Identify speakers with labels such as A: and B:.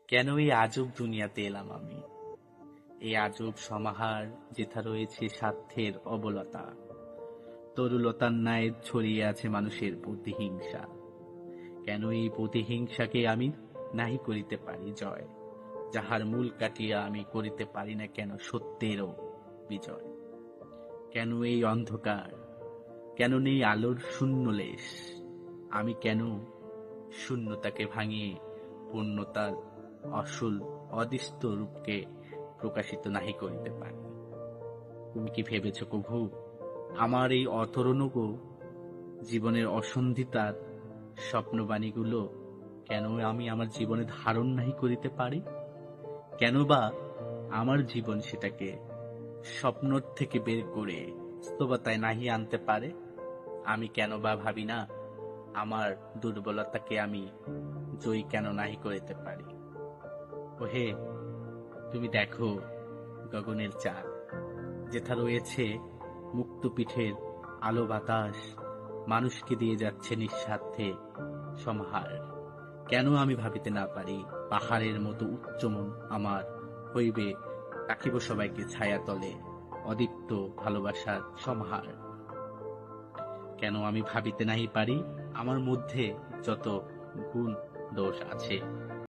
A: কেন এই আজব দুনিয়াতে এলাম আমি? এই আজব সমাহার যেথা রয়েছে স্বার্থের অবলতা, তরুলতার ন্যায় ছড়িয়ে আছে মানুষের প্রতিহিংসা। কেন এই প্রতিহিংসাকে আমি নাহি করিতে পারি জয়? যাহার মূল কাটিয়া আমি করিতে পারি না কেন সত্যেরও বিজয়? কেন এই অন্ধকার? কেন নেই আলোর শূন্য লেশ? আমি কেন শূন্যতাকে ভাঙিয়ে পূর্ণতার আসল অদৃষ্ট রূপকে প্রকাশিত নাহি করিতে পারি? তুমি কি ভেবেছ কভু আমার এই অতরণগ জীবনের অসন্ধিতার স্বপ্নবাণীগুলো কেন আমি আমার জীবনে ধারণ নাহি করিতে পারি? কেন বা আমার জীবন সেটাকে স্বপ্নর থেকে বের করে বাস্তবতায় নাহি আনতে পারে? আমি কেন বা ভাবি না আমার দুর্বলতাকে আমি জয়ী কেন নাহি করিতে পারি? ওহে, তুমি দেখো গগনের চাঁদ, যেথা রয়েছে মুক্ত পিঠের আলো বাতাস মানুষকে দিয়ে যাচ্ছে নিঃস্বার্থে সমাহার। কেন আমি ভাবিতে না পারি পাহাড়ের মতো উচ্চ মন আমার হইবে, রাখিব সবাইকে ছায়া তলে অদীপ্ত ভালোবাসার সমাহার? কেন আমি ভাবিতে নাহি পারি আমার মধ্যে যত গুণ দোষ আছে